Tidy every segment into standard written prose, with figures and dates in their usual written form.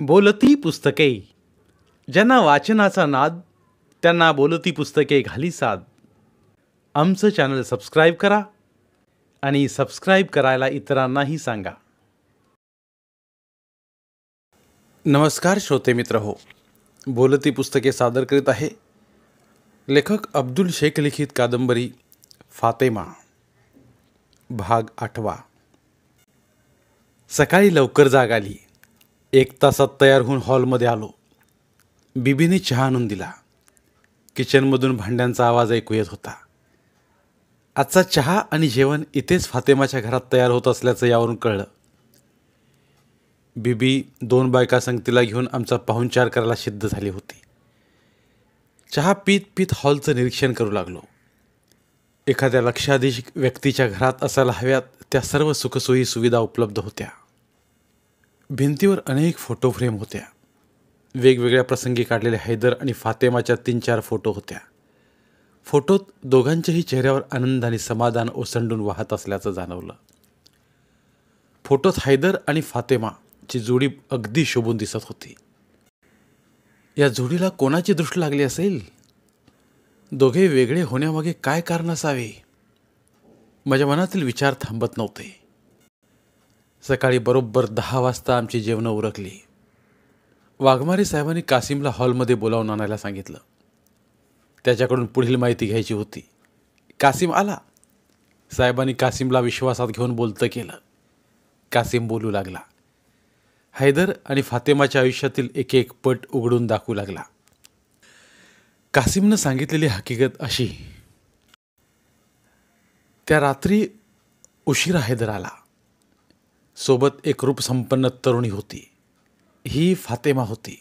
बोलती पुस्तके. ज्यांना वाचनाचा नाद त्यांना बोलती पुस्तके घाली साद. आमचं चॅनल सबस्क्राईब करा आणि सबस्क्राईब करायला इतरांनाही सांगा. नमस्कार श्रोते मित्र हो, बोलती पुस्तके सादर करीत आहे लेखक अब्दुल शेख लिखित कादंबरी फातेमा, भाग 8. सकाळी लवकर जाग आली. 1 तासात तयार होऊन हॉलमध्ये आलो. बीबीने चहा आणून दिला. किचनमधून भांड्यांचा आवाज ऐकू येत होता. आजचा चहा आणि जेवण इथेच फातेमाच्या घरात तयार होत असल्याचं यावरून कळलं. बीबी 2 बायका संगतीला घेऊन आमचा पाहुणचार करायला सिद्ध झाली होती. चहा पीत पीत हॉलचं निरीक्षण करू लागलो. एखाद्या लक्षाधीश व्यक्तीच्या घरात असायला हव्यात त्या सर्व सुखसोयी सुविधा उपलब्ध होत्या. भिंतीवर अनेक फोटो फ्रेम होत्या. वेगवेगळ्या प्रसंगी काढलेले हैदर आणि फातेमाच्या 3-4 फोटो होत्या. फोटोत दोघांच्याही चेहऱ्यावर आनंद आणि समाधान ओसंडून वाहत असल्याचं जाणवलं. फोटोत हैदर आणि फातेमाची जोडी अगदी शोभून दिसत होती. या जोडीला कोणाची दृष्टी लागली असेल? दोघे वेगळे होण्यामागे काय कारण असावे? माझ्या मनातील विचार थांबत नव्हते. सकाळी बरोबर 10 वाजता आमची जेवणं उरकली. वाघमारे साहेबांनी कासिमला हॉलमध्ये बोलावून आणायला सांगितलं. त्याच्याकडून पुढील माहिती घ्यायची होती. कासिम आला. साहेबांनी कासिमला विश्वासात घेऊन बोलतं केलं. कासिम बोलू लागला. हैदर आणि फातेमाच्या आयुष्यातील एक एक पट उघडून दाखवू लागला. कासिमनं सांगितलेली हकीकत अशी: त्या रात्री उशिरा हैदर आला. सोबत एक रूपसंपन्न तरुणी होती. ही फातेमा होती.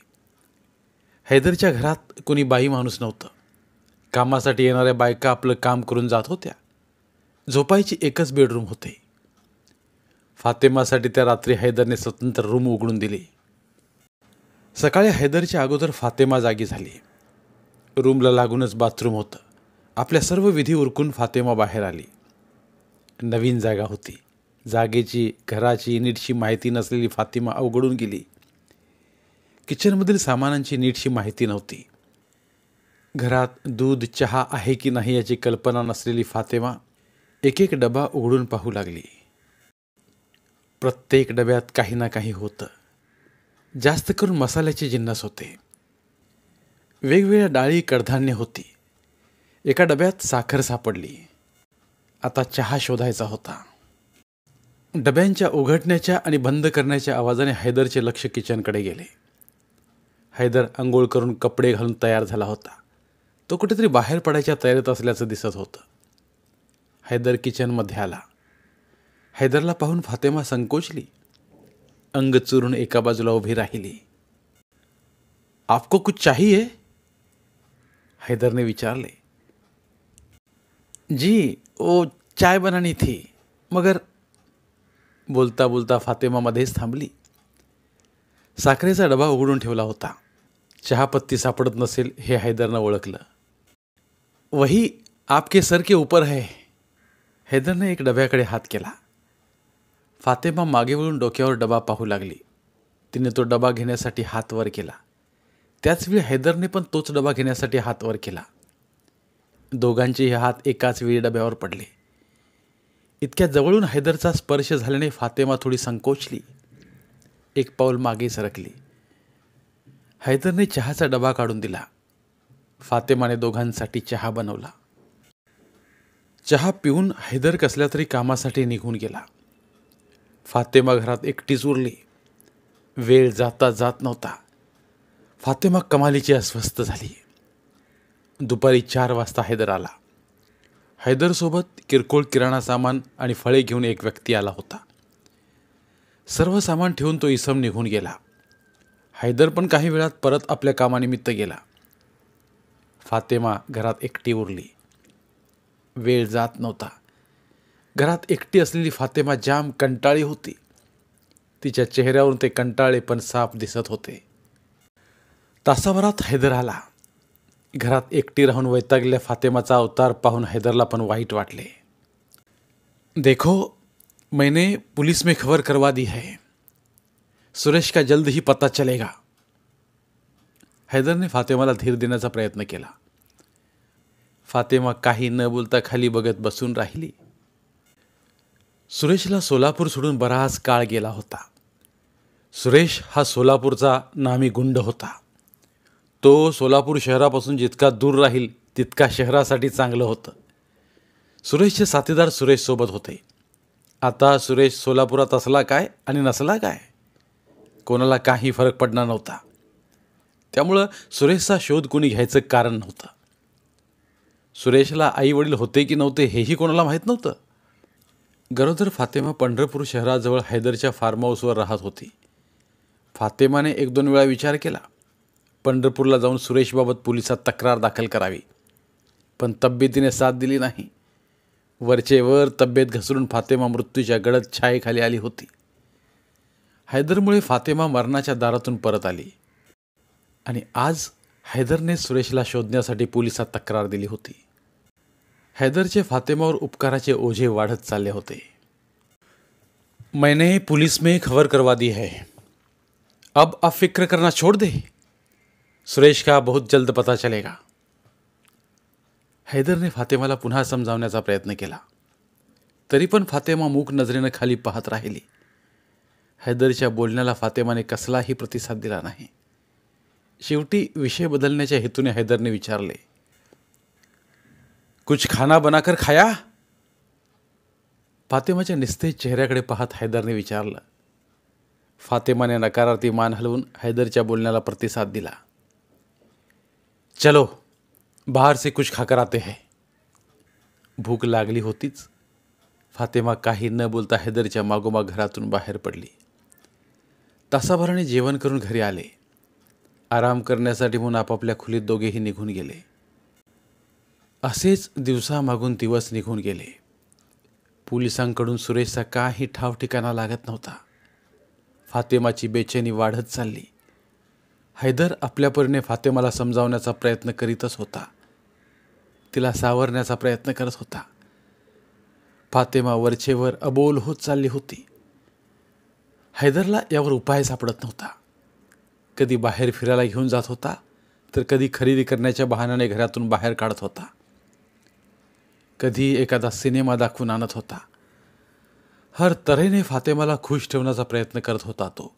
हैदरच्या घरात कोणी बाई माणूस नव्हतं. कामासाठी येणाऱ्या बायका आपलं काम करून जात होत्या. झोपायची एकच बेडरूम होते. फातेमासाठी त्या रात्री हैदरने स्वतंत्र रूम उघडून दिली. सकाळी हैदरच्या अगोदर फातेमा जागी झाली. रूमला लागूनच बाथरूम होतं. आपल्या सर्व विधी उरकून फातेमा बाहेर आली. नवीन जागा होती. जागेची, घराची नीटशी माहिती नसलेली फातेमा अवघडून गेली. किचनमधील सामानांची नीटशी माहिती नव्हती. घरात दूध, चहा आहे की नाही याची कल्पना नसलेली फातेमा एक एक डबा उघडून पाहू लागली. प्रत्येक डब्यात काही ना काही होतं. जास्त करून मसाल्याचे जिन्नस होते. वेगवेगळ्या डाळी, कडधान्य होती. एका डब्यात साखर सापडली. आता चहा शोधायचा होता. डब्यांच्या उघडण्याच्या आणि बंद करण्याच्या आवाजाने हैदरचे लक्ष किचनकडे गेले. हैदर अंघोळ करून कपडे घालून तयार झाला होता. तो कुठेतरी बाहेर पडायच्या तयारीत असल्याचं दिसत होतं. हैदर किचनमध्ये आला. हैदरला पाहून फातेमा संकोचली. अंग चुरून एका बाजूला उभी राहिली. आपको कुछ चाहिए? हैदरने विचारले. जी, वो चाय बनानी थी, मगर. बोलता बोलता फातेमा मध्येच थांबली. साखरेचा डबा उघडून ठेवला होता. चहापत्ती सापडत नसेल हे हैदरनं ओळखलं. वही आपके सर के ऊपर है. हैदरने एक डब्याकडे हात केला. फातेमा मागे वळून डोक्यावर डबा पाहू लागली. तिने तो डबा घेण्यासाठी हात वर केला. त्याचवेळी हैदरने पण तोच डबा घेण्यासाठी हात वर केला. दोघांचेही हात एकाच वेळी डब्यावर पडले. इतक्या जवळून हैदरचा स्पर्श झाल्याने फातेमा थोडी संकोचली. एक पाऊल मागे सरकली. हैदरने चहाचा डबा काढून दिला. फातेमाने दोघांसाठी चहा बनवला. चहा पिऊन हैदर कसल्या तरी कामासाठी निघून गेला. फातेमा घरात एकटीच उरली. वेळ जाता जात नव्हता. फातेमा कमालीची अस्वस्थ झाली. दुपारी 4 वाजता हैदर आला. हैदरसोबत किरकोळ किराणा सामान आणि फळे घेऊन एक व्यक्ती आला होता. सर्व सामान ठेवून तो इसम निघून गेला. हैदर पण काही वेळात परत आपल्या कामानिमित्त गेला. फातेमा घरात एकटी उरली. वेळ जात नव्हता. घरात एकटी असलेली फातेमा जाम कंटाळी होती. तिच्या चेहऱ्यावरून ते कंटाळे पण साफ दिसत होते. तासाभरात हैदर आला. घरात एकटी राहून वैतागलेल्या फातेमाचा अवतार पाहून हैदरला पण वाईट वाटले. देखो, मैंने पुलिस में खबर करवा दी है. सुरेश का जल्द ही पता चलेगा. हैदरने फातेमाला धीर देण्याचा प्रयत्न केला. फातेमा काही न बोलता खाली बघत बसून राहिली. सुरेशला सोलापूर सोडून बराच काळ गेला होता. सुरेश हा सोलापूरचा नामी गुंड होता. तो सोलापूर शहरापासून जितका दूर राहील तितका शहरासाठी चांगलं होतं. सुरेशचे साथीदार सुरेश सोबत होते. आता सुरेश सोलापुरात असला काय आणि नसला काय कोणाला काही फरक पडणार नव्हता. त्यामुळं सुरेशचा शोध कोणी घ्यायचं कारण नव्हतं. सुरेशला आई वडील होते की नव्हते हेही कोणाला माहीत नव्हतं. गरोदर फातेमा पंढरपूर शहराजवळ हैदरच्या फार्म हाऊसवर राहत होती. फातेमाने 1-2 वेळा विचार केला पंढरपूरला जाऊन सुरेशबाबत पोलिसात तक्रार दाखल करावी, पण तब्येतीने साथ दिली नाही. वरचे वर तब्येत घसरून फातेमा मृत्यूच्या गडद छायेखाली आली होती. हैदरमुळे फातेमा मरणाच्या दारातून परत आली आणि आज हैदरने सुरेशला शोधण्यासाठी पोलिसात तक्रार दिली होती. हैदरचे फातेमावर उपकाराचे ओझे वाढत चालले होते. मैंने पुलिस में खबर करवा दी है, अब आप फिक्र करना छोड़ दे, सुरेश का बहुत जल्द पता चलेगा. हैदरने फातेमाला पुन्हा समजावण्याचा प्रयत्न केला, तरी पण फातेमा मूक नजरेनं खाली पाहत राहिली. हैदरच्या बोलण्याला फातेमाने कसलाही प्रतिसाद दिला नाही. शेवटी विषय बदलण्याच्या हेतूने हैदरने विचारले, कुछ खाना बनाकर खाया? फातेमाच्या निस्तेज चेहऱ्याकडे पाहत हैदरने विचारलं. फातेमाने नकारार्थी मान हलवून हैदरच्या बोलण्याला प्रतिसाद दिला. चलो बाहर से कुछ खाकर आते हैं. भूक लागली होतीच. फातेमा काही न बोलता हैदरच्या मागोमाग घरातून बाहेर पडली. तासाभराने जेवण करून घरी आले. आराम करण्यासाठी म्हणून आपापल्या खोलीत दोघेही निघून गेले. असेच दिवसामागून दिवस निघून गेले. पोलिसांकडून सुरेशचा काही ठाव ठिकाणा लागत नव्हता. फातेमाची बेचैनी वाढत चालली. हैदर आपल्या परीने फातेमाला समजावण्याचा प्रयत्न करीतच होता. तिला सावरण्याचा प्रयत्न करत होता. फातेमा वरचेवर अबोल होत चालली होती. हैदरला यावर उपाय सापडत नव्हता. कधी बाहेर फिरायला घेऊन जात होता, तर कधी खरेदी करण्याच्या बहाण्याने घरातून बाहेर काढत होता. कधी एखादा सिनेमा दाखवून आणत होता. हर तऱ्हेने फातेमाला खुश ठेवण्याचा प्रयत्न करत होता तो.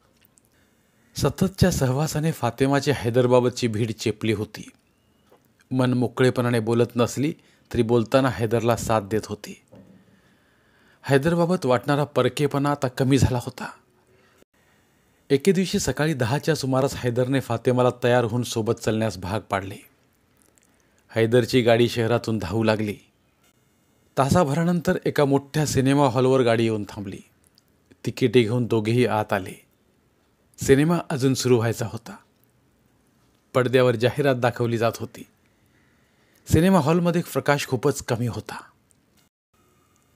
सततच्या सहवासाने फातेमाची हैदरबाबतची भीड चेपली होती. मन मोकळेपणाने बोलत नसली तरी बोलताना हैदरला साथ देत होती. हैदरबाबत वाटणारा परकेपणा आता कमी झाला होता. एके दिवशी सकाळी 10च्या सुमारास हैदरने फातेमाला तयार होऊन सोबत चालण्यास भाग पाडले. हैदरची गाडी शहरातून धावू लागली. तासाभरानंतर एका मोठ्या सिनेमा हॉलवर गाडी येऊन थांबली. तिकिटे घेऊन दोघेही आत आले. सिनेमा अजून सुरू व्हायचा होता. पडद्यावर जाहिरात दाखवली जात होती. सिनेमा हॉलमध्ये प्रकाश खूपच कमी होता.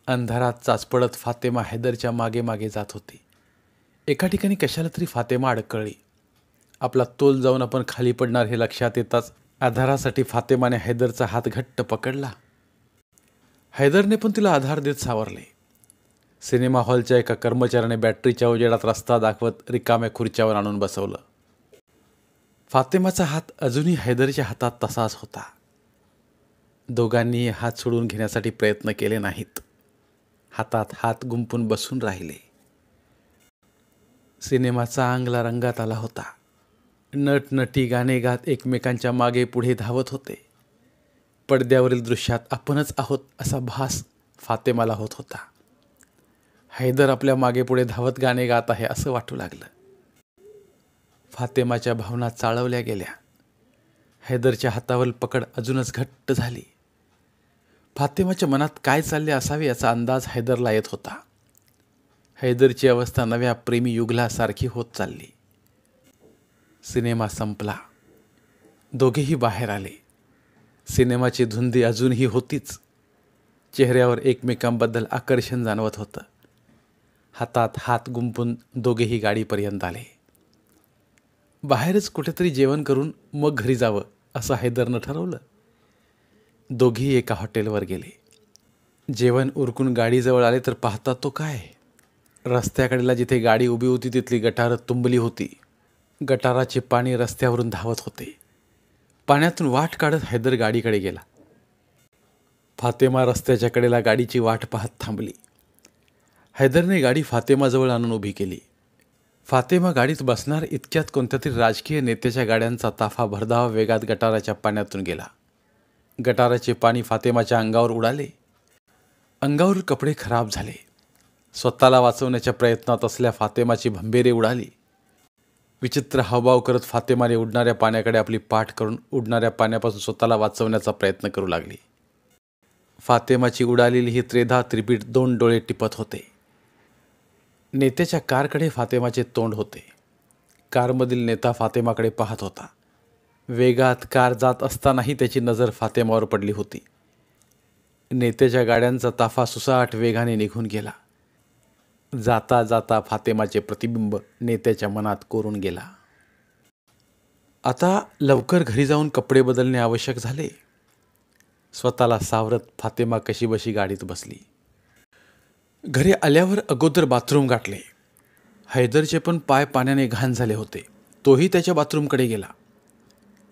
अंधारात चाचपडत फातेमा हैदरच्या मागे मागे जात होती. एका ठिकाणी कशाला तरी फातेमा अडकळली. आपला तोल जाऊन आपण खाली पडणार हे लक्षात येताच आधारासाठी फातेमाने हैदरचा हात घट्ट पकडला. हैदरने पण तिला आधार देत सावरले. सिनेमा हॉलच्या एका कर्मचाऱ्याने बॅटरीच्या उजेडात रस्ता दाखवत रिकाम्या खुर्च्यावर आणून बसवलं. फातेमाचा हात अजूनही हैदरच्या हातात तसाच होता. दोघांनी हात सोडून घेण्यासाठी प्रयत्न केले नाहीत. हातात हात गुंफून बसून राहिले. सिनेमा चांगला रंगात आला होता. नटनटी गाणे गात एकमेकांच्या मागे पुढे धावत होते. पडद्यावरील दृश्यात आपणच आहोत असा भास फातेमाला होत होता. हैदर आपल्या मागे पुढे धावत गाणे गात आहे असं वाटू लागलं. फातेमाच्या भावना चाळवल्या गेल्या. हैदरच्या हातावर पकड अजूनच घट्ट झाली. फातेमाच्या मनात काय चालले असावे याचा अंदाज हैदरला येत होता. हैदरची अवस्था नव्या प्रेमी युगलासारखी होत चालली. सिनेमा संपला. दोघेही बाहेर आले. सिनेमाची धुंदी अजूनही होतीच. चेहऱ्यावर एकमेकांबद्दल आकर्षण जाणवत होतं. हातात हात गुंफून दोघेही गाडीपर्यंत आले. बाहेरच कुठेतरी जेवण करून मग घरी जावं असं हैदरनं ठरवलं. दोघेही एका हॉटेलवर गेले. जेवण उरकून गाडीजवळ आले तर पाहतात तो काय, रस्त्याकडेला जिथे गाडी उभी होती तिथली गटारं तुंबली होती. गटाराचे पाणी रस्त्यावरून धावत होते. पाण्यातून वाट काढत हैदर गाडीकडे गेला. फातेमा रस्त्याच्या कडेला गाडीची वाट पाहत थांबली. हैदरने गाडी फातेमाजवळ आणून उभी केली. फातेमा गाडीत बसणार इतक्यात कोणत्या तरी राजकीय नेत्याच्या गाड्यांचा ताफा भरधाव वेगात गटाराच्या पाण्यातून गेला. गटाराचे पाणी फातेमाच्या अंगावर उडाले. अंगावर कपडे खराब झाले. स्वतःला वाचवण्याच्या प्रयत्नात असल्या फातेमाची भंबेरे उडाली. विचित्र हावभाव करत फातेमाने उडणाऱ्या पाण्याकडे आपली पाठ करून उडणाऱ्या पाण्यापासून स्वतःला वाचवण्याचा प्रयत्न करू लागली. फातेमाची उडालेली ही त्रेधा त्रिपीठ 2 डोळे टिपत होते. नेत्याच्या कारकडे फातेमाचे तोंड होते. कारमधील नेता फातेमाकडे पाहत होता. वेगात कार जात असतानाही त्याची नजर फातेमावर पडली होती. नेत्याच्या गाड्यांचा ताफा सुसाट वेगाने निघून गेला. जाता जाता फातेमाचे प्रतिबिंब नेत्याच्या मनात कोरून गेला. आता लवकर घरी जाऊन कपडे बदलणे आवश्यक झाले. स्वतःला सावरत फातेमा कशीबशी गाडीत बसली. घरी आल्यावर अगोदर बाथरूम गाठले. हैदरचे पण पाय पाण्याने घाण झाले होते. तोही त्याच्या बाथरूमकडे गेला.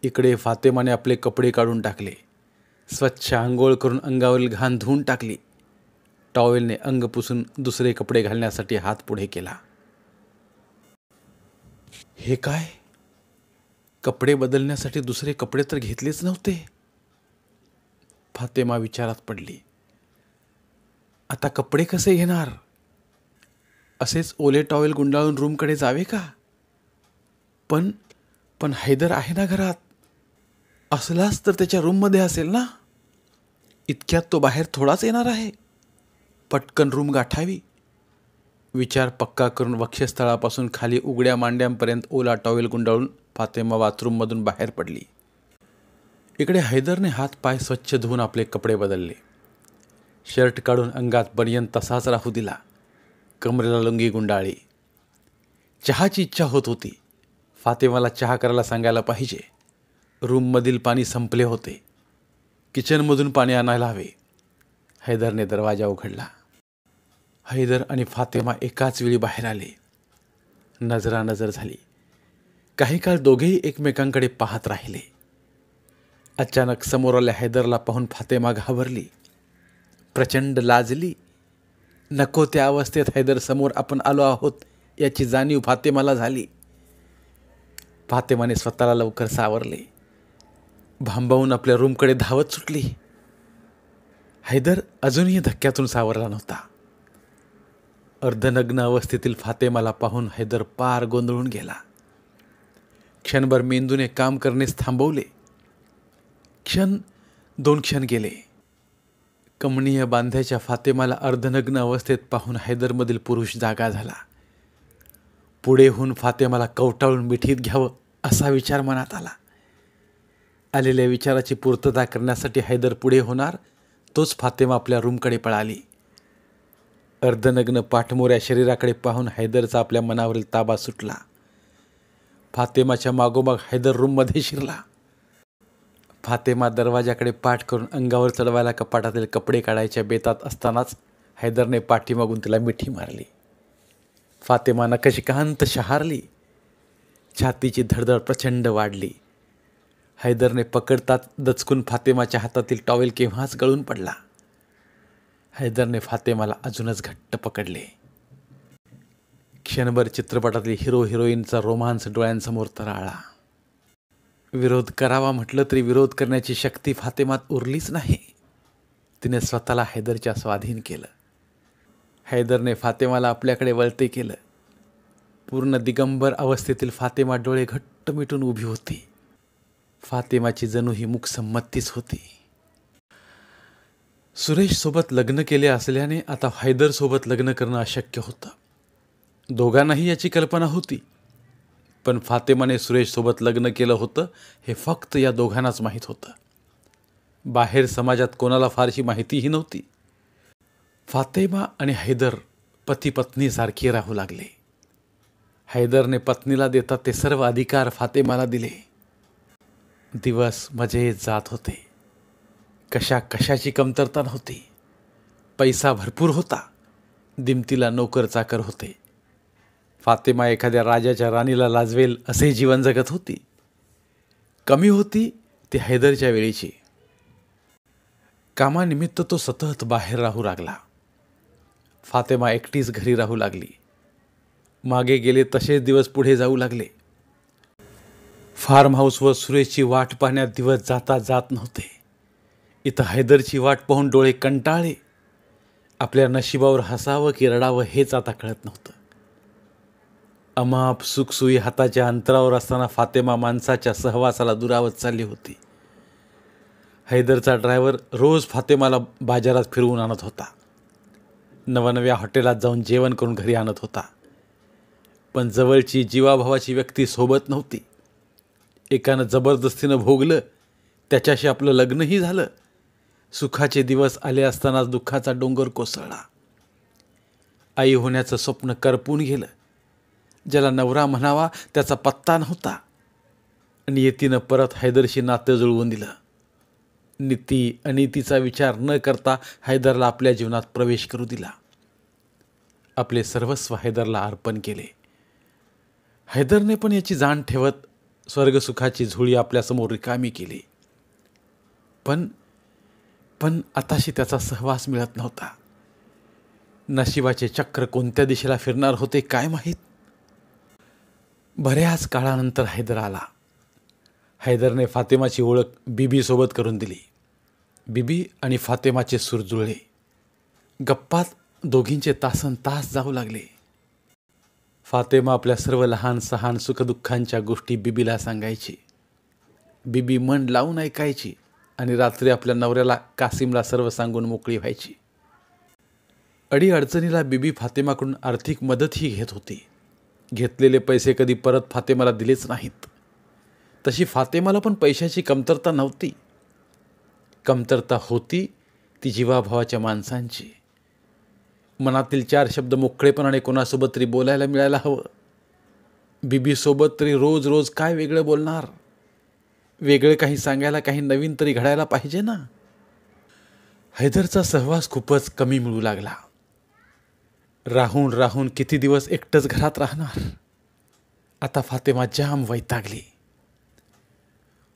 इकडे फातेमाने आपले कपडे काढून टाकले. स्वच्छ आंघोळ करून अंगावरील घाण धुवून टाकली. टॉवेलने अंग पुसून दुसरे कपडे घालण्यासाठी हात पुढे केला. हे काय? कपडे बदलण्यासाठी दुसरे कपडे तर घेतलेच नव्हते. फातेमा विचारात पडली. आता कपडे कसे घेणार? असेच ओले टॉवेल गुंडाळून रूमकडे जावे का? पण हैदर आहे ना घरात. असलाच तर त्याच्या रूममध्ये असेल ना. इतक्यात तो बाहेर थोडाच येणार आहे. पटकन रूम गाठावी. विचार पक्का करून वक्षस्थळापासून खाली उघड्या मांड्यांपर्यंत ओला टॉवेल गुंडाळून फातेमा बाथरूममधून बाहेर पडली. इकडे हैदरने हात पाय स्वच्छ धुवून आपले कपडे बदलले. शर्ट काढून अंगात बनियन तसाच राहू दिला. कमरेला लुंगी गुंडाळी. चहाची इच्छा होत होती. फातेमाला चहा करायला सांगायला पाहिजे. रूममधील पाणी संपले होते. किचनमधून पाणी आणायला हवे. हैदरने दरवाजा उघडला. हैदर आणि फातेमा एकाच वेळी बाहेर आले. नजरानजर झाली. काही काळ दोघेही एकमेकांकडे पाहत राहिले. अचानक समोर आल्या हैदरला पाहून फातेमा घाबरली. प्रचंड लाजली. नको त्या अवस्थेत हैदर समोर आपण आलो आहोत याची जाणीव फातेमाला झाली. फातेमाने स्वतःला लवकर सावरले. भांबावून आपल्या रूमकडे धावत सुटली. हैदर अजूनही धक्क्यातून सावरला नव्हता. अर्धनग्न अवस्थेतील फातेमाला पाहून हैदर पार गोंधळून गेला. क्षणभर मेंदूने काम करण्यास थांबवले. 2 क्षण गेले. कमनीय बांध्याच्या फातेमाला अर्धनग्न अवस्थेत पाहून हैदरमधील पुरुष जागा झाला. पुढे होऊन फातेमाला कवटाळून मिठीत घ्यावं असा विचार मनात आला. आलेल्या विचाराची पूर्तता करण्यासाठी हैदर पुढे होणार तोच फातेमा आपल्या रूमकडे पळाली. अर्धनग्न पाठमोऱ्या शरीराकडे पाहून हैदरचा आपल्या मनावरील ताबा सुटला. फातेमाच्या मागोमाग हैदर रूममध्ये शिरला. फातेमा दरवाजाकडे पाठ करून अंगावर चढवायला कपाटातील कपडे काढायच्या बेतात असतानाच हैदरने पाठीमागून तिला मिठी मारली. फातेमा नखशिखांत शहारली. छातीची धडधड प्रचंड वाढली. हैदरने पकडतात दचकून फातेमाच्या हातातील टॉवेल केव्हाच गळून पडला. हैदरने फातेमाला अजूनच घट्ट पकडले. क्षणभर चित्रपटातली हिरो हिरोईनचा रोमांस डोळ्यांसमोर तरळला. विरोध करावा म्हटलं तरी विरोध करण्याची शक्ती फातेमात उरलीच नाही. तिने स्वतःला हैदरच्या स्वाधीन केलं. हैदरने फातेमाला आपल्याकडे वळते केलं. पूर्ण दिगंबर अवस्थेतील फातेमा डोळे घट्ट मिटून उभी होती. फातेमाची जणू ही मूकसंमतीच होती. सुरेशसोबत लग्न केले असल्याने आता हैदरसोबत लग्न करणं अशक्य होतं. दोघांनाही याची कल्पना होती. पण फातेमाने सुरेशसोबत लग्न केलं होतं हे फक्त या दोघांनाच माहीत होतं. बाहेर समाजात कोणाला फारशी माहितीही नव्हती. फातेमा आणि हैदर पती पत्नीसारखे राहू लागले. हैदरने पत्नीला देतात ते सर्व अधिकार फातेमाला दिले. दिवस मजेत जात होते. कशाची कमतरता नव्हती. पैसा भरपूर होता. दिमतीला नोकर चाकर होते. फातेमा एखाद्या राजाच्या राणीला लाजवेल असे जीवन जगत होती. कमी होती ती हैदरच्या वेळेची. कामानिमित्त तो सतत बाहेर राहू लागला. फातेमा एकटीच घरी राहू लागली. मागे गेले तसेच दिवस पुढे जाऊ लागले. फार्म हाऊसवर सुरेशची वाट पाहण्यात दिवस जाता जात नव्हते. इथं हैदरची वाट पाहून डोळे कंटाळले. आपल्या नशिबावर हसावं की रडावं हेच आता कळत नव्हतं. अमाप सुखसुई हाताच्या अंतरावर असताना फातेमा माणसाच्या सहवासाला दुरावत चालली होती. हैदरचा ड्रायव्हर रोज फातेमाला बाजारात फिरवून आणत होता. नवनव्या हॉटेलात जाऊन जेवण करून घरी आणत होता. पण जवळची जीवाभावाची व्यक्ती सोबत नव्हती. एकानं जबरदस्तीनं भोगलं, त्याच्याशी आपलं लग्नही झालं. सुखाचे दिवस आले असतानाच दुःखाचा डोंगर कोसळला. आई होण्याचं स्वप्न करपून गेलं. ज्याला नवरा म्हणावा त्याचा पत्ता नव्हता. नियतीनं परत हैदरशी नातं जुळवून दिलं. नीती अनितीचा विचार न करता हैदरला आपल्या जीवनात प्रवेश करू दिला. आपले सर्वस्व हैदरला अर्पण केले. हैदरने पण याची जाण ठेवत स्वर्गसुखाची झोळी आपल्यासमोर रिकामी केली. पण आताशी त्याचा सहवास मिळत नव्हता. नशिबाचे चक्र कोणत्या दिशेला फिरणार होते काय माहीत. बऱ्याच काळानंतर हैदर आला. हैदरने फातेमाची ओळख बीबीसोबत करून दिली. बीबी आणि फातेमाचे सूर जुळले. गप्पात दोघींचे तासन तास जाऊ लागले. फातेमा आपल्या सर्व लहान सहान सुखदुःखांच्या गोष्टी बीबीला सांगायची. बीबी मन लावून ऐकायची आणि रात्री आपल्या नवऱ्याला कासिमला सर्व सांगून मोकळी व्हायची. अडीअडचणीला बीबी फातेमाकडून आर्थिक मदतही घेत होती. घेतलेले पैसे कधी परत फातेमाला दिलेच नाहीत. तशी फातेमाला पण पैशाची कमतरता नव्हती. कमतरता होती ती जीवाभावाच्या माणसांची. मनातील 4 शब्द मोकळेपणाने कोणासोबत तरी बोलायला मिळायला हवं. बीबीसोबत तरी रोज रोज काय वेगळं बोलणार. वेगळे काही सांगायला काही नवीन तरी घडायला पाहिजे ना. हैदरचा सहवास खूपच कमी मिळू लागला. राहून राहून किती दिवस एकटंच घरात राहणार. आता फातेमा जाम वैतागली.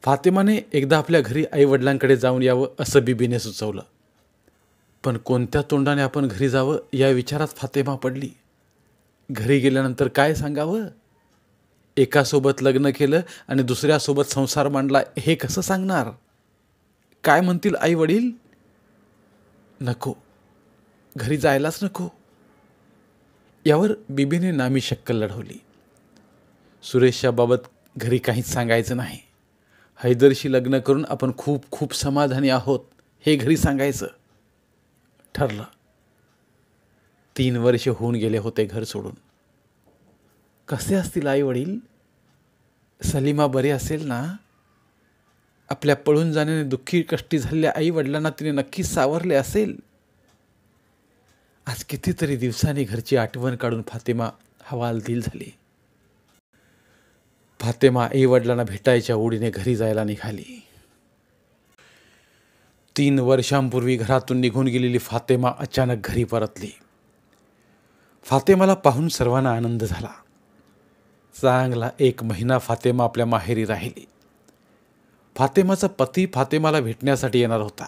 फातेमाने एकदा आपल्या घरी आईवडिलांकडे जाऊन यावं असं बीबीने सुचवलं. पण कोणत्या तोंडाने आपण घरी जावं या विचारात फातेमा पडली. घरी गेल्यानंतर काय सांगावं. एकासोबत लग्न केलं आणि दुसऱ्यासोबत संसार मांडला हे कसं सांगणार. काय म्हणतील आई वडील. नको, घरी जायलाच नको. यावर बीबीने नामी शक्कल लढवली. सुरेशच्या बाबत घरी काहीच सांगायचं नाही. हैदरशी लग्न करून आपण खूप खूप समाधानी आहोत हे घरी सांगायचं. ठरलं. 3 वर्ष होऊन गेले होते घर सोडून. कसे असतील आई वडील. सलीमा बरी असेल ना. आपल्या पळून जाण्याने दुःखी कष्टी झालेल्या आई वडिलांना तिने नक्कीच सावरले असेल. आज कितीतरी दिवसांनी घरची आठवण काढून फातेमा हवालदिल झाली. फातेमा आई वडिलांना भेटायच्या ओढीने घरी जायला निघाली. 3 वर्षांपूर्वी घरातून निघून गेलेली फातेमा अचानक घरी परतली. फातेमाला पाहून सर्वांना आनंद झाला. चांगला 1 महिना फातेमा आपल्या माहेरी राहिली. फातेमाचा पती फातेमाला भेटण्यासाठी येणार होता.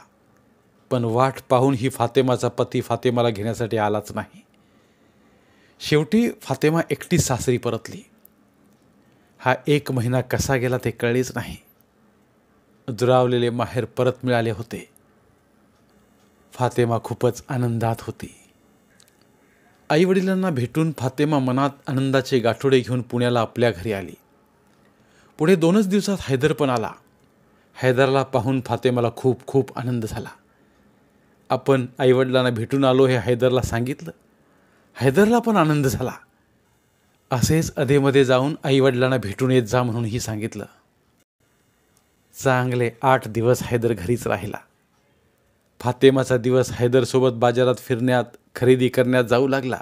पण वाट पाहून ही फातेमाचा पती फातेमाला घेण्यासाठी आलाच नाही. शेवटी फातेमा एकटीच सासरी परतली. हा 1 महिना कसा गेला ते कळलेच नाही. दुरावलेले माहेर परत मिळाले होते. फातेमा खूपच आनंदात होती. आईवडिलांना भेटून फातेमा मनात आनंदाचे गाठोडे घेऊन पुण्याला आपल्या घरी आली. पुढे 2च दिवसात हैदर पण आला. हैदरला पाहून फातेमाला खूप खूप आनंद झाला. आपण आईवडिलांना भेटून आलो हे हैदरला सांगितलं. हैदरला पण आनंद झाला. असेच अधेमध्ये जाऊन आईवडिलांना भेटून येत जा म्हणूनही सांगितलं. चांगले 8 दिवस हैदर घरीच राहिला. फातेमाचा दिवस हैदरसोबत बाजारात फिरण्यात खरेदी करण्यात जाऊ लागला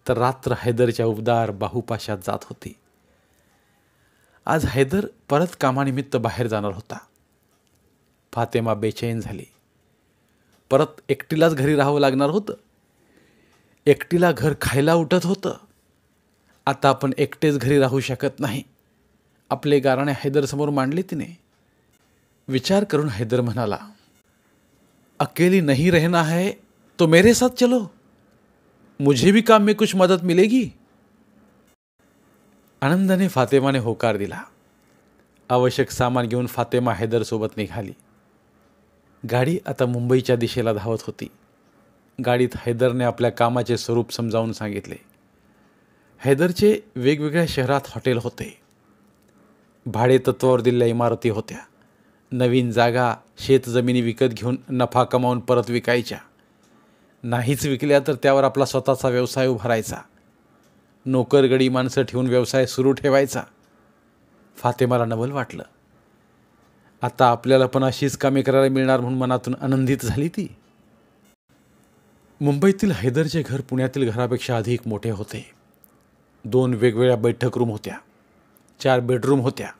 तर रात्र हैदरच्या उबदार बाहुपाशात जात होती. आज हैदर परत कामानिमित्त बाहेर जाणार होता. फातेमा बेचैन झाली. परत एकटीलाच घरी राहावं लागणार होतं. एकटीला घर खायला उठत होतं. आता आपण एकटेच घरी राहू शकत नाही. आपले गाराणे हैदरसमोर मांडले तिने. विचार करून हैदर म्हणाला, अकेली नहीं रहना है तो मेरे साथ चलो, मुझे भी काम में कुछ मदद मिलेगी. आनंदाने फातेमाने होकार दिला. आवश्यक सामान घेऊन फातेमा हैदरसोबत निघाली. गाडी आता मुंबईच्या दिशेला धावत होती. गाडीत हैदरने आपल्या कामाचे स्वरूप समजावून सांगितले. हैदरचे वेगवेगळ्या शहरात हॉटेल होते. भाडे तत्वावर दिलेल्या इमारती होत्या. नवीन जागा, शेतजमिनी विकत घेऊन नफा कमावून परत विकायच्या. नाहीच विकल्या तर त्यावर आपला स्वतःचा व्यवसाय उभारायचा. नोकरगडी माणसं ठेवून व्यवसाय सुरू ठेवायचा. फातेमाला नवल वाटलं. आता आपल्याला पण अशीच कामे करायला मिळणार म्हणून मनातून आनंदित झाली ती. मुंबईतील हैदरचे घर पुण्यातील घरापेक्षा अधिक मोठे होते. 2 वेगवेगळ्या बैठक रूम होत्या. 4 बेडरूम होत्या.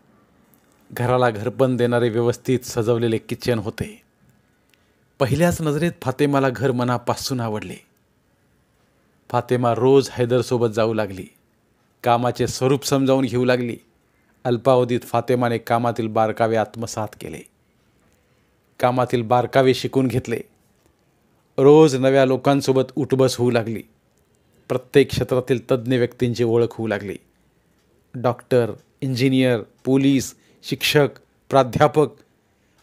घराला घरपण देणारे व्यवस्थित सजवलेले किचन होते. पहिल्याच नजरेत फातेमाला घर मनापासून आवडले. फातेमा रोज हैदरसोबत जाऊ लागली. कामाचे स्वरूप समजावून घेऊ लागली. अल्पावधीत फातेमाने कामातील बारकावे आत्मसात केले. कामातील बारकावे शिकून घेतले. रोज नव्या लोकांसोबत उठबस होऊ लागली. प्रत्येक क्षेत्रातील तज्ज्ञ व्यक्तींची ओळख होऊ लागली. डॉक्टर, इंजिनियर, पोलीस, शिक्षक, प्राध्यापक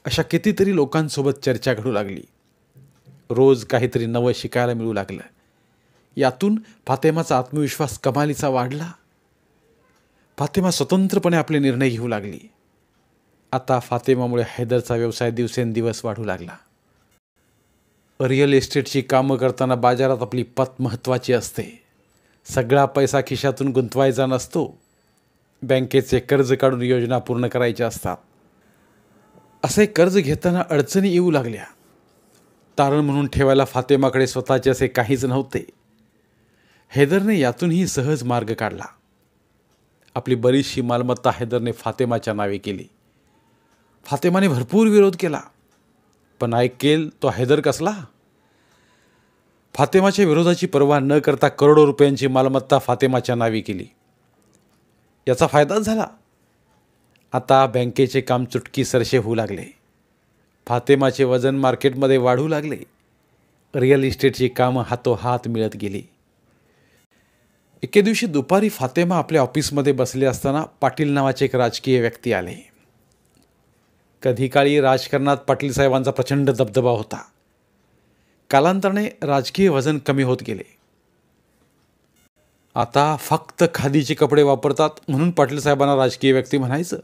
अशा कितीतरी लोकांसोबत चर्चा घडू लागली. रोज काहीतरी नवं शिकायला मिळू लागलं. यातून फातेमाचा आत्मविश्वास कमालीचा वाढला. फातेमा स्वतंत्रपणे आपले निर्णय घेऊ लागली. आता फातेमामुळे हैदरचा व्यवसाय दिवसेंदिवस वाढू लागला. रिअल इस्टेटची कामं करताना बाजारात आपली पत महत्त्वाची असते. सगळा पैसा खिशातून गुंतवायचा नसतो. बँकेचे कर्ज काढून योजना पूर्ण करायच्या असतात. असे कर्ज घेताना अडचणी येऊ लागल्या. तारण म्हणून ठेवायला फातेमाकडे स्वतःचे असे काहीच नव्हते. हैदरने यातूनही सहज मार्ग काढला. आपली बरीचशी मालमत्ता हैदरने फातेमाच्या नावे केली. फातेमाने भरपूर विरोध केला, पण ऐकेल तो हैदर कसला. फातेमाच्या विरोधाची पर्वा न करता करोडो रुपयांची मालमत्ता फातेमाच्या नावे केली. याचा फायदाच झाला. आता बँकेचे काम चुटकीसरसे होऊ लागले. फातेमाचे वजन मार्केटमध्ये वाढू लागले. रिअल इस्टेटची कामं हातोहात मिळत गेली. एके दिवशी दुपारी फातेमा आपल्या ऑफिसमध्ये बसले असताना पाटील नावाचे एक राजकीय व्यक्ती आले. कधी काळी राजकारणात पाटील साहेबांचा प्रचंड दबदबा होता. कालांतराने राजकीय वजन कमी होत गेले. आता फक्त खादीचे कपडे वापरतात म्हणून पाटील साहेबांना राजकीय व्यक्ती म्हणायचं.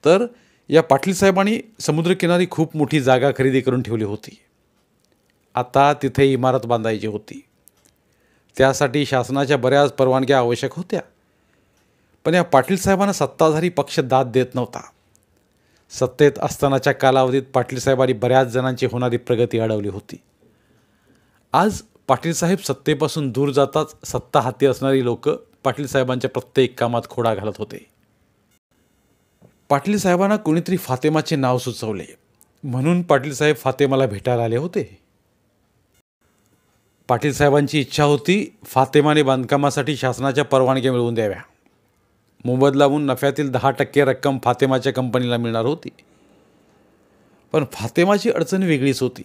तर या पाटील साहेबांनी समुद्रकिनारी खूप मोठी जागा खरेदी करून ठेवली होती. आता तिथे इमारत बांधायची होती. त्यासाठी शासनाच्या बऱ्याच परवानग्या आवश्यक होत्या. पण या पाटील साहेबांना सत्ताधारी पक्ष दाद देत नव्हता. सत्तेत असतानाच्या कालावधीत पाटील साहेबांनी बऱ्याच जणांची होणारी प्रगती अडवली होती. आज पाटील साहेब सत्तेपासून दूर जाताच सत्ता हाती असणारी लोक पाटील साहेबांच्या प्रत्येक कामात खोडा घालत होते. पाटील साहेबांना कोणीतरी फातेमाचे नाव सुचवले म्हणून पाटील साहेब फातेमाला भेटायला आले होते. पाटील साहेबांची इच्छा होती फातेमाने बांधकामासाठी शासनाच्या परवानग्या मिळवून द्याव्या. मोबदलाहून नफ्यातील 10% रक्कम फातेमाच्या कंपनीला मिळणार होती. पण फातेमाची अडचण वेगळीच होती.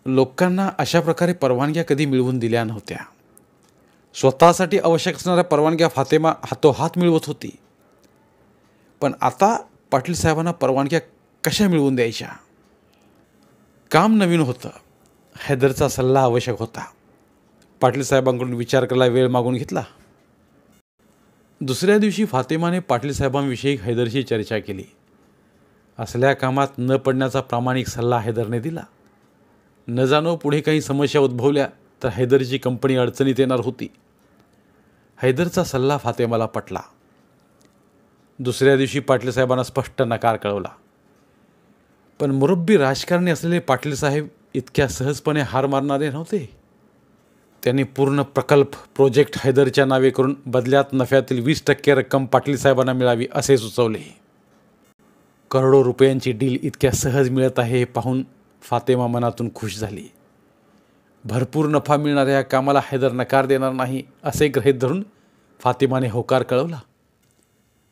लोकांना अशा प्रकारे परवानग्या कधी मिळवून दिल्या नव्हत्या. स्वतःसाठी आवश्यक असणाऱ्या परवानग्या फातेमा हातोहात मिळवत होती. पण आता पाटील साहेबांना परवानग्या कशा मिळवून द्यायच्या. काम नवीन होतं. हैदरचा सल्ला आवश्यक होता. पाटील साहेबांकडून विचार करायला वेळ मागून घेतला. दुसऱ्या दिवशी फातेमाने पाटील साहेबांविषयी हैदरशी चर्चा केली. असल्या कामात न पडण्याचा प्रामाणिक सल्ला हैदरने दिला. न जाणो पुढे काही समस्या उद्भवल्या तर हैदरची कंपनी अडचणीत येणार होती. हैदरचा सल्ला फातेमाला पटला. दुसऱ्या दिवशी पाटील साहेबांना स्पष्ट नकार कळवला. पण मुरब्बी राजकारणी असलेले पाटील साहेब इतक्या सहजपणे हार मारणारे नव्हते. त्यांनी पूर्ण प्रकल्प प्रोजेक्ट हैदरच्या नावे करून बदल्यात नफ्यातील 20% रक्कम पाटील साहेबांना मिळावी असे सुचवले. करोडो रुपयांची डील इतक्या सहज मिळत आहे हे पाहून फातेमा मनातून खुश झाली. भरपूर नफा मिळणाऱ्या कामाला हैदर नकार देणार नाही असे गृहीत धरून फातिमाने होकार कळवला.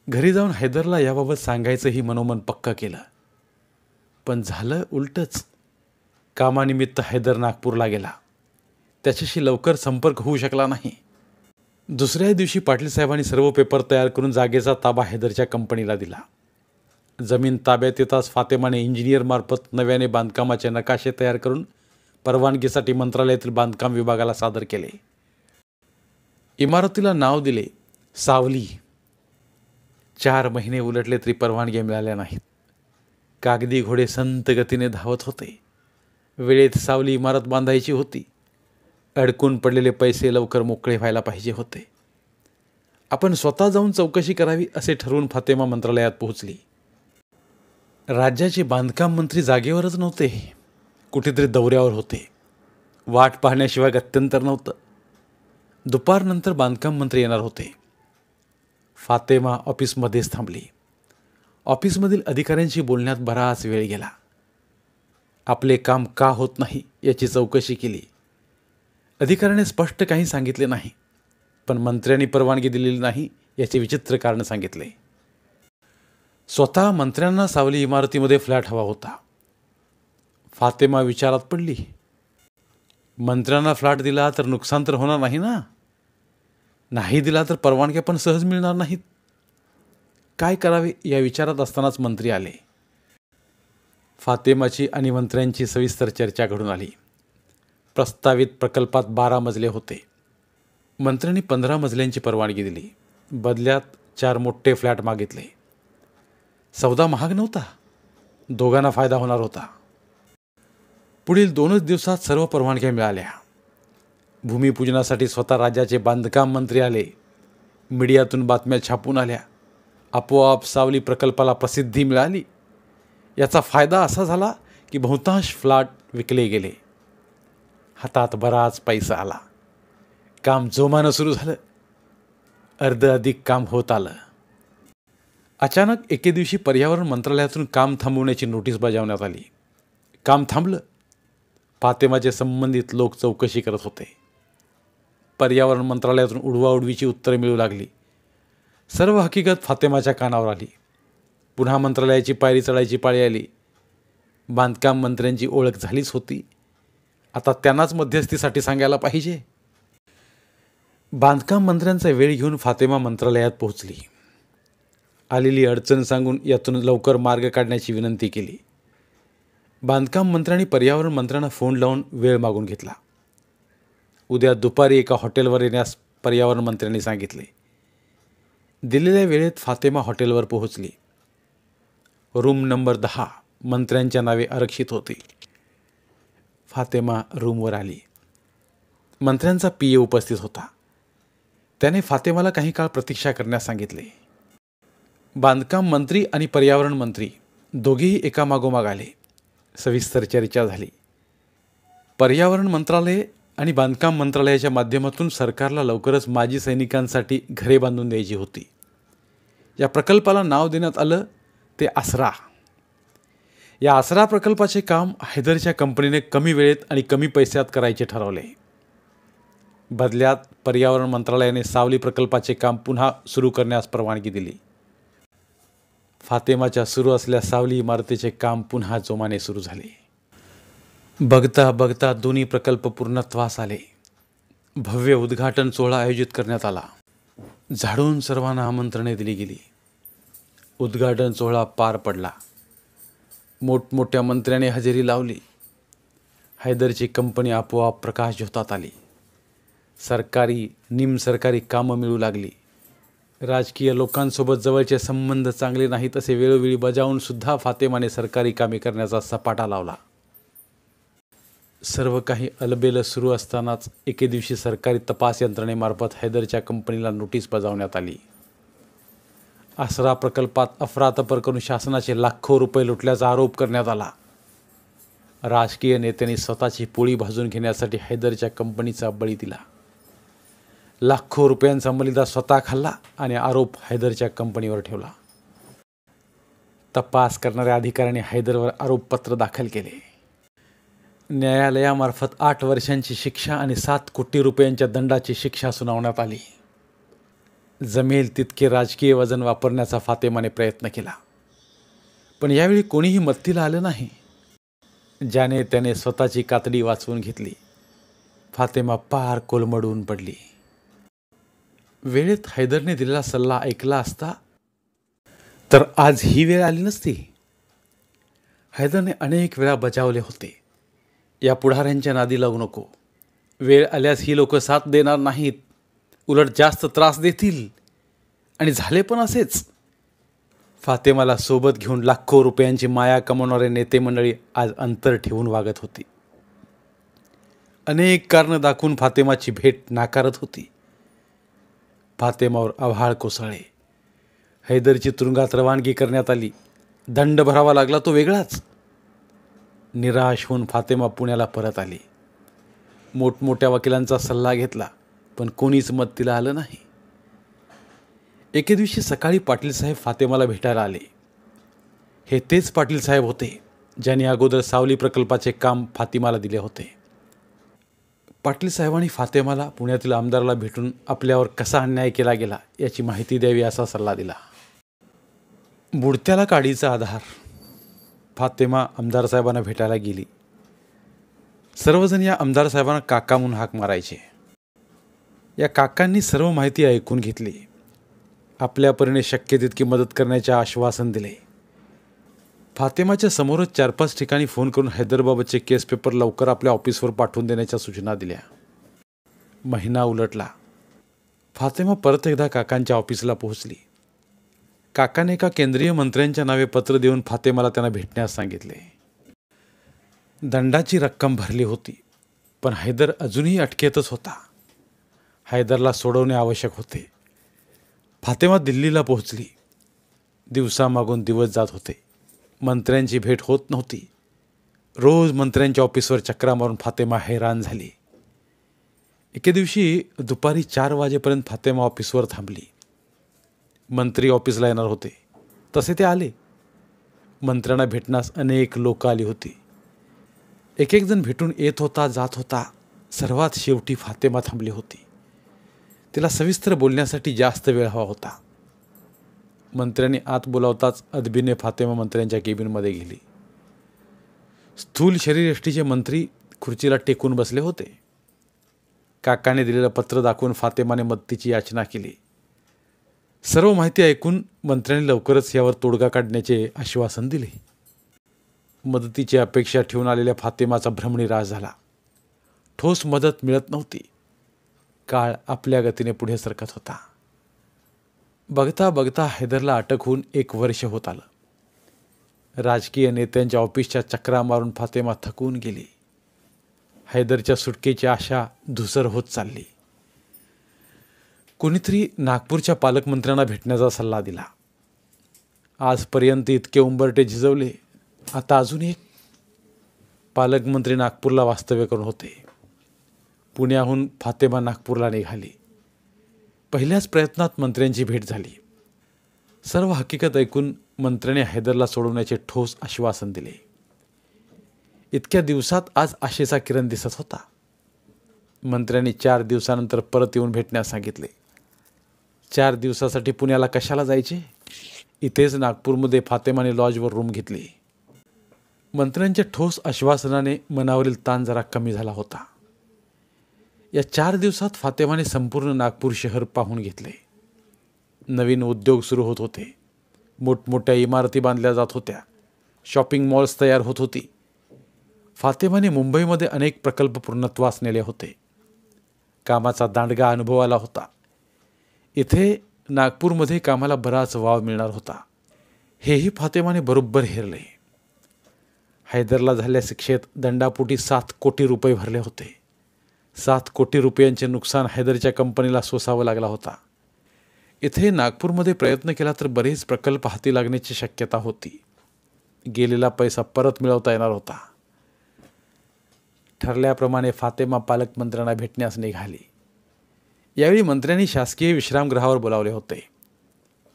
घरी जाऊन हैदरला याबाबत सांगायचंही मनोमन पक्का केलं. पण झालं उलटंच. कामानिमित्त हैदर नागपूरला गेला. त्याच्याशी लवकर संपर्क होऊ शकला नाही. दुसऱ्या दिवशी पाटील साहेबांनी सर्व पेपर तयार करून जागेचा ताबा हैदरच्या कंपनीला दिला. जमीन ताब्यात येताच फातिमाने इंजिनियरमार्फत नव्याने बांधकामाचे नकाशे तयार करून परवानगीसाठी मंत्रालयातील बांधकाम विभागाला सादर केले. इमारतीला नाव दिले सावली. 4 महिने उलटले तरी परवानग्या मिळाल्या नाहीत. कागदी घोडे संत गतीने धावत होते. वेळेत सावली इमारत बांधायची होती. अडकून पडलेले पैसे लवकर मोकळे व्हायला पाहिजे होते. आपण स्वतः जाऊन चौकशी करावी असे ठरवून फातिमा मंत्रालयात पोहोचली. राज्याचे बांधकाम मंत्री जागेवरच नव्हते. कुठेतरी दौऱ्यावर होते. वाट पाहण्याशिवाय गत्यंतर नव्हतं. दुपारनंतर बांधकाम मंत्री येणार होते. फातिमा ऑफिसमध्येच थांबली. ऑफिसमधील अधिकाऱ्यांशी बोलण्यात बराच वेळ गेला. आपले काम का होत नाही याची चौकशी केली. अधिकाऱ्याने स्पष्ट काही सांगितले नाही, पण मंत्र्यांनी परवानगी दिलेली नाही याचे विचित्र कारण सांगितले. स्वतः मंत्र्यांना सावली इमारतीमध्ये फ्लॅट हवा होता. फातिमा विचारात पडली. मंत्र्यांना फ्लॅट दिला तर नुकसान तर होणार नाही ना? नाही दिला तर परवानग्या पण सहज मिळणार नाहीत. काय करावे या विचारात असतानाच मंत्री आले. फातिमाची आणि मंत्र्यांची सविस्तर चर्चा घडून आली. प्रस्तावित प्रकल्पात 12 मजले होते. मंत्र्यांनी 15 मजल्यांची परवानगी दिली. बदल्यात 4 मोठे फ्लॅट मागितले. सौदा महाग नव्हता. दोघांना फायदा होणार होता. पुढील 2च दिवसात सर्व परवानग्या मिळाल्या. भूमिपूजनासाठी स्वतः राज्याचे बांधकाम मंत्री आले. मीडियातून बातम्या छापून आल्या. आपोआप सावली प्रकल्पाला प्रसिद्धी मिळाली. याचा फायदा असा झाला की बहुतांश फ्लॅट विकले गेले. हातात बराच पैसा आला. काम जोमानं सुरू झालं. अधिक काम होत आलं. अचानक एके दिवशी पर्यावरण मंत्रालयातून काम थांबवण्याची नोटीस बजावण्यात आली. काम थांबलं. फातिमाचे संबंधित लोक चौकशी करत होते. पर्यावरण मंत्रालयातून उडवाउडवीची उत्तरे मिळू लागली. सर्व हकीकत फातिमाच्या कानावर आली. पुन्हा मंत्रालयाची पायरी चढायची पाळी आली. बांधकाम मंत्र्यांची ओळख झालीच होती. आता त्यांनाच मध्यस्थीसाठी सांगायला पाहिजे. बांधकाम मंत्र्यांचा वेळ घेऊन फातिमा मंत्रालयात पोहोचली. आलेली अडचण सांगून यातून लवकर मार्ग काढण्याची विनंती केली. बांधकाम मंत्र्यांनी पर्यावरण मंत्र्यांना फोन लावून वेळ मागून घेतला. उद्या दुपारी एका हॉटेलवर येण्यास पर्यावरण मंत्र्यांनी सांगितले. दिलेल्या वेळेत फातिमा हॉटेलवर पोहोचली. रूम नंबर 10 मंत्र्यांच्या नावे आरक्षित होती. फातिमा रूमवर आली. मंत्र्यांचा पीए उपस्थित होता. त्याने फातिमाला काही काळ प्रतीक्षा करण्यास सांगितले. बांधकाम मंत्री आणि पर्यावरण मंत्री दोघेही एकामागोमाग आले. सविस्तर चर्चा झाली. पर्यावरण मंत्रालय आणि बांधकाम मंत्रालयाच्या माध्यमातून सरकारला लवकरच माजी सैनिकांसाठी घरे बांधून द्यायची होती. या प्रकल्पाला नाव देण्यात आलं ते आसरा. या आसरा प्रकल्पाचे काम हैदरच्या कंपनीने कमी वेळेत आणि कमी पैशात करायचे ठरवले. बदल्यात पर्यावरण मंत्रालयाने सावली प्रकल्पाचे काम पुन्हा सुरू करण्यास परवानगी दिली. फातिमाच्या सुरू असलेल्या सावली इमारतीचे काम पुन्हा जोमाने सुरू झाले. बघता बघता दोन्ही प्रकल्प पूर्णत्वास आले. भव्य उद्घाटन सोहळा आयोजित करण्यात आला. झाडून सर्वांना आमंत्रणे दिली गेली. उद्घाटन सोहळा पार पडला. मोठमोठ्या मंत्र्यांनी हजेरी लावली. हैदरची कंपनी आपोआप प्रकाशझोतात आली. सरकारी निमसरकारी कामं मिळू लागली. राजकीय लोकांसोबत जवळचे संबंध चांगले नाहीत असे वेळोवेळी बजावून सुद्धा फातिमाने सरकारी कामे करण्याचा सपाटा लावला. सर्व काही अलबेलं सुरू असतानाच एके दिवशी सरकारी तपास यंत्रणेमार्फत हैदरच्या कंपनीला नोटीस बजावण्यात आली. आसरा प्रकल्पात अफरातफर करून शासनाचे लाखो रुपये लुटल्याचा आरोप करण्यात आला. राजकीय नेत्यांनी स्वतःची पोळी भाजून घेण्यासाठी हैदरच्या कंपनीचा बळी दिला. लाखो रुपयांचा मलिदा स्वतः खाल्ला आणि आरोप हैदरच्या कंपनीवर ठेवला. तपास करणाऱ्या अधिकाऱ्यांनी हैदरवर आरोपपत्र दाखल केले. न्यायालयामार्फत 8 वर्षांची शिक्षा आणि 7 कोटी रुपयांच्या दंडाची शिक्षा सुनावण्यात आली. जमेल तितके राजकीय वजन वापरण्याचा फातेमाने प्रयत्न केला, पण यावेळी कोणीही मत्तीला आलं नाही. ज्याने त्याने स्वतःची कातडी वाचवून घेतली. फातेमा पार कोलमडून पडली. वेळेत हैदरने दिलेला सल्ला ऐकला असता तर आज ही वेळ आली नसती. हैदरने अनेक वेळा बजावले होते, या पुढाऱ्यांच्या नादी लागू नको. वेळ आल्यास ही लोक साथ देणार नाहीत, उलट जास्त त्रास देतील. आणि झाले पण असेच. फातेमाला सोबत घेऊन लाखो रुपयांची माया कमवणारे नेते मंडळी आज अंतर ठेवून वागत होती. अनेक कारणं दाखवून फातेमाची भेट नाकारत होती. फातेमावर आव्हाळ कोसळले. हैदरची तुरुंगात रवानगी करण्यात आली. दंड भरावा लागला तो वेगळाच. निराश होऊन फातेमा पुण्याला परत आली. मोठमोठ्या वकिलांचा सल्ला घेतला, पण कोणीच मत तिला आलं नाही. एके दिवशी सकाळी पाटील साहेब फातेमाला भेटायला आले. हे तेच पाटील साहेब होते ज्यांनी अगोदर सावली प्रकल्पाचे काम फातेमाला दिले होते. पाटील साहेबांनी फातेमाला पुण्यातील आमदाराला भेटून आपल्यावर कसा अन्याय केला गेला याची माहिती द्यावी असा सल्ला दिला. बुडत्याला काडीचा आधार. फातेमा आमदार साहेबांना भेटायला गेली. सर्वजण या आमदार साहेबांना काका म्हणून हाक मारायचे. या काकांनी सर्व माहिती ऐकून घेतली. आपल्या परीने शक्य तितकी मदत करण्याचे आश्वासन दिले. फातेमाच्या समोरच 4-5 ठिकाणी फोन करून हैदरबाबतचे केस पेपर लवकर आपल्या ऑफिसवर पाठवून देण्याच्या सूचना दिल्या. महिना उलटला. फातेमा परत एकदा काकांच्या ऑफिसला पोहोचली. काकाने एका केंद्रीय मंत्र्यांच्या नावे पत्र देऊन फातेमाला त्यांना भेटण्यास सांगितले. दंडाची रक्कम भरली होती, पण हैदर अजूनही अटकेतच होता. हैदरला सोडवणे आवश्यक होते. फातेमा दिल्लीला पोहोचली. दिवसामागून दिवस जात होते. मंत्र्यांची भेट होत नव्हती. रोज मंत्र्यांच्या ऑफिसवर चक्रा मारून फातेमा हैराण झाली. एके दिवशी दुपारी 4 वाजेपर्यंत फातेमा ऑफिसवर थांबली. मंत्री ऑफिसला येणार होते, तसे ते आले. मंत्र्यांना भेटण्यास अनेक लोक आली होती. एक एक जण भेटून येत होता, जात होता. सर्वात शेवटी फातेमा थांबली होती. तिला सविस्तर बोलण्यासाठी जास्त वेळ हवा होता. मंत्र्यांनी आत बोलावताच अदबीने फातेमा मंत्र्यांच्या केबिनमध्ये गेली. स्थूल शरीरयष्टीचे मंत्री खुर्चीला टेकून बसले होते. काकाने दिलेलं पत्र दाखवून फातेमाने मदतीची याचना केली. सर्व माहिती ऐकून मंत्र्यांनी लवकरच यावर तोडगा काढण्याचे आश्वासन दिले. मदतीची अपेक्षा ठेवून आलेल्या फातेमाचा भ्रमनिरास झाला. ठोस मदत मिळत नव्हती. काळ आपल्या गतीने पुढे सरकत होता. बघता बघता हैदरला अटक होऊन 1 वर्ष होत आलं. राजकीय नेत्यांच्या ऑफिसच्या चक्रा मारून फातेमा थकून गेली. हैदरच्या सुटकेची आशा धुसर होत चालली. कोणीतरी नागपूरच्या पालकमंत्र्यांना भेटण्याचा सल्ला दिला. आजपर्यंत इतके उंबरटे झिजवले, आता अजून एक. पालकमंत्री नागपूरला वास्तव्य करून होते. पुण्याहून फातेमा नागपूरला निघाली. पहिल्याच प्रयत्नात मंत्र्यांची भेट झाली. सर्व हकीकत ऐकून मंत्र्याने हैदरला सोडवण्याचे ठोस आश्वासन दिले. इतक्या दिवसात आज आशेचा किरण दिसत होता. मंत्र्यांनी 4 दिवसानंतर परत येऊन भेटण्यास सांगितले. 4 दिवसासाठी पुण्याला कशाला जायचे? इथेच नागपूरमध्ये फातेमाने लॉजवर रूम घेतली. मंत्र्यांच्या ठोस आश्वासनाने मनावरील ताण जरा कमी झाला होता. या 4 दिवसात फातेमाने संपूर्ण नागपूर शहर पाहून घेतले. नवीन उद्योग सुरू होत होते. मोठमोठ्या इमारती बांधल्या जात होत्या. शॉपिंग मॉल्स तयार होत होती. फातेमाने मुंबईमध्ये अनेक प्रकल्प पूर्णत्वास नेले होते. कामाचा दांडगा अनुभव आला होता. इथे नागपूरमध्ये कामाला बराच वाव मिळणार होता. हेही फातेमाने बरोबर हेरले. हैदरला झालेल्या शिक्षेत दंडापोटी 7 कोटी रुपये भरले होते. 7 कोटी रुपयांचे नुकसान हैदरच्या कंपनीला सोसावं लागला होता. इथे नागपूरमध्ये प्रयत्न केला तर बरेच प्रकल्प हाती लागण्याची शक्यता होती. गेलेला पैसा परत मिळवता येणार होता. ठरल्याप्रमाणे फातेमा पालकमंत्र्यांना भेटण्यास निघाली. यावेळी मंत्र्यांनी शासकीय विश्रामगृहावर बोलावले होते.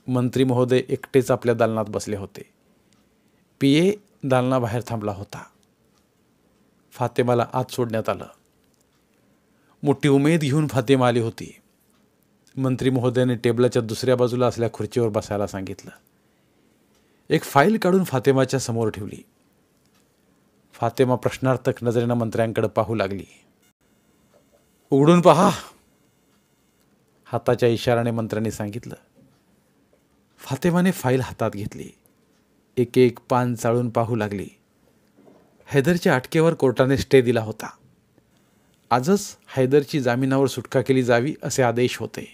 मंत्री महोदय एकटेच आपल्या दालनात बसले होते. पीए दालनाबाहेर थांबला होता. फातेमाला आत सोडण्यात आलं. मोठी उमेद घेऊन फातेमा आली होती. मंत्री महोदयाने टेबलाच्या दुसऱ्या बाजूला असलेल्या खुर्चीवर बसायला सांगितलं. एक फाईल काढून फातेमाच्या समोर ठेवली. फातेमा प्रश्नार्थक नजरेनं मंत्र्यांकडे पाहू लागली. उघडून पहा, हाताच्या इशाराने मंत्र्यांनी सांगितलं. फातेमाने फाईल हातात घेतली. एक एक पान चाळून पाहू लागली. हैदरच्या अटकेवर कोर्टाने स्टे दिला होता. आजच हैदरची जामिनावर सुटका केली जावी असे आदेश होते.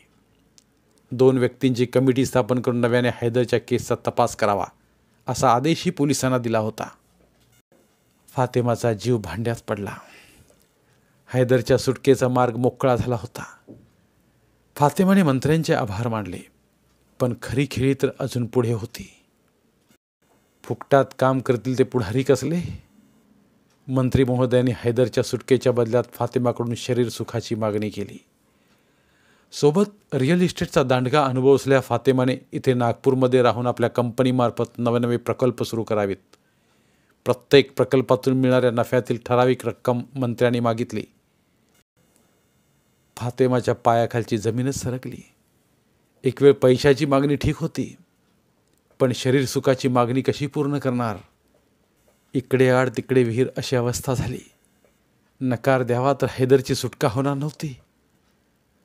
2 व्यक्तींची कमिटी स्थापन करून नव्याने हैदरच्या केसचा तपास करावा असा आदेशही पोलिसांना दिला होता. फातेमाचा जीव भांड्यात पडला. हैदरच्या सुटकेचा मार्ग मोकळा झाला होता. फातेमाने मंत्र्यांचे आभार मानले, पण खरी खेळी तर अजून पुढे होती. फुकटात काम करतील ते पुढारी कसले? मंत्री महोदयांनी हैदरच्या सुटकेच्या बदल्यात फातेमाकडून शरीर सुखाची मागणी केली. सोबत रिअल इस्टेटचा दांडगा अनुभव असलेल्या फातेमाने इथे नागपूरमध्ये राहून आपल्या कंपनीमार्फत नवे प्रकल्प सुरू करावेत. प्रत्येक प्रकल्पातून मिळणाऱ्या नफ्यातील ठराविक रक्कम मंत्र्यांनी मागितली. फातेमाच्या पायाखालची जमीनच सरकली. एक वेळ पैशाची मागणी ठीक होती, पण शरीर सुखाची मागणी कशी पूर्ण करणार? इकडे आड तिकडे विहीर अशी अवस्था झाली. नकार द्यावा तर हैदरची सुटका होणार नव्हती.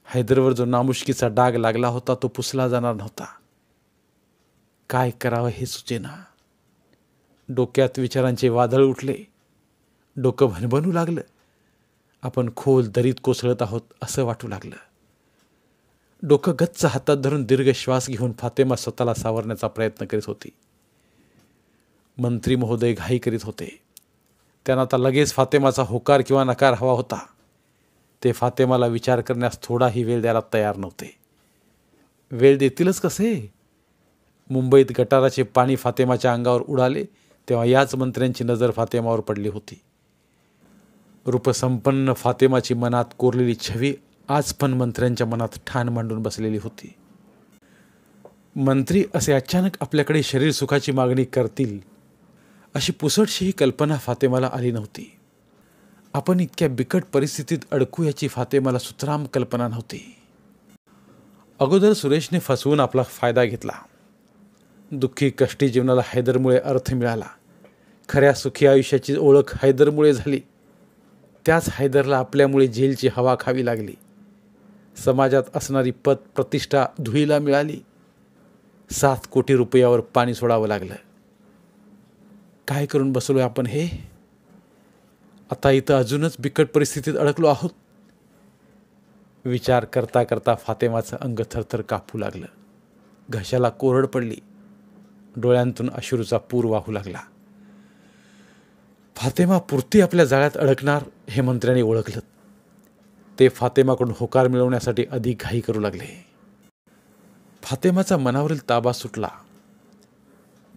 हैदरवर जो नामुष्कीचा डाग लागला होता तो पुसला जाणार नव्हता. काय करावं हे सुचेना. डोक्यात विचारांचे वादळ उठले. डोकं भणभणू लागलं. आपण खोल दरीत कोसळत आहोत असं वाटू लागलं. डोकं गच्च हातात धरून दीर्घ श्वास घेऊन फातेमा स्वतःला सावरण्याचा प्रयत्न करीत होती. मंत्री महोदय घाई करीत होते. त्यांना आता लगेच फातेमाचा होकार किंवा नकार हवा होता. ते फातेमाला विचार करण्यास थोडाही वेळ द्यायला तयार नव्हते. वेळ देतीलच कसे? मुंबईत गटाराचे पाणी फातेमाच्या अंगावर उडाले तेव्हा याच मंत्र्यांची नजर फातेमावर पडली होती. रूपसंपन्न फातेमाची मनात कोरलेली छवी आज पण मंत्र्यांच्या मनात ठाण मांडून बसलेली होती. मंत्री असे अचानक आपल्याकडे शरीर सुखाची मागणी करतील अशी पुसटशीही कल्पना फातेमाला आली नव्हती. आपण इतक्या बिकट परिस्थितीत अडकू याची फातेमाला सुतराम कल्पना नव्हती. अगोदर सुरेशने फसवून आपला फायदा घेतला. दुःखी कष्टी जीवनाला हैदरमुळे अर्थ मिळाला. खऱ्या सुखी आयुष्याची ओळख हैदरमुळे झाली. त्याच हैदरला आपल्यामुळे जेलची हवा खावी लागली. समाजात असणारी पद प्रतिष्ठा धुळीला मिळाली. 7 कोटी रुपयावर पाणी सोडावं लागलं. काय करून बसलोय आपण हे? आता इथं अजूनच बिकट परिस्थितीत अडकलो आहोत. विचार करता करता फातेमाचं अंग थरथर कापू लागलं. घशाला कोरड पडली. डोळ्यांतून अश्रूचा पूर वाहू लागला. फातेमा पुरती आपल्या जाळ्यात अडकणार हे मंत्र्यांनी ओळखलं. ते फातेमाकडून होकार मिळवण्यासाठी अधिक घाई करू लागले. फातेमाचा मनावरील ताबा सुटला.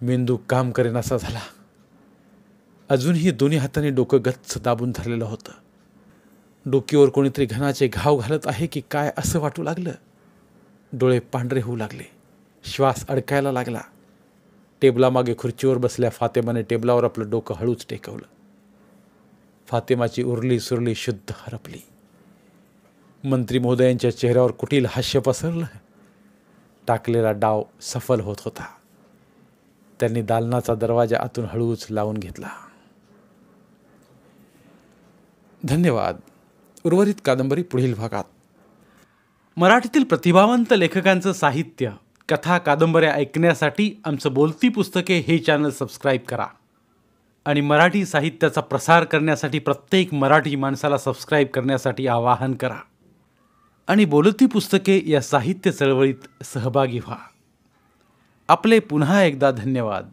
मेंदू काम करेनासा झाला. अजूनही दोन्ही हातांनी डोकं गच्च दाबून धरलेलं होतं. डोकीवर कोणीतरी घनाचे घाव घालत आहे की काय असं वाटू लागलं. डोळे पांढरे होऊ लागले. श्वास अडकायला लागला. टेबलामागे खुर्चीवर बसल्या फातेमाने टेबलावर आपलं डोकं हळूच टेकवलं. फातेमाची उरली सुरली शुद्ध हरपली. मंत्री महोदयांच्या चेहऱ्यावर कुटील हास्य पसरलं. टाकलेला डाव सफल होत होता. त्यांनी दालनाचा दरवाजा आतून हळूच लावून घेतला. धन्यवाद. उर्वरित कादंबरी पुढील भागात. मराठीतील प्रतिभावंत लेखकांचं साहित्य, कथा, कादंबऱ्या ऐकण्यासाठी आमचं बोलती पुस्तके हे चॅनल सबस्क्राईब करा आणि मराठी साहित्याचा प्रसार करण्यासाठी प्रत्येक मराठी माणसाला सबस्क्राईब करण्यासाठी आवाहन करा आणि बोलती पुस्तके या साहित्य चळवळीत सहभागी व्हा. आपले पुन्हा एकदा धन्यवाद.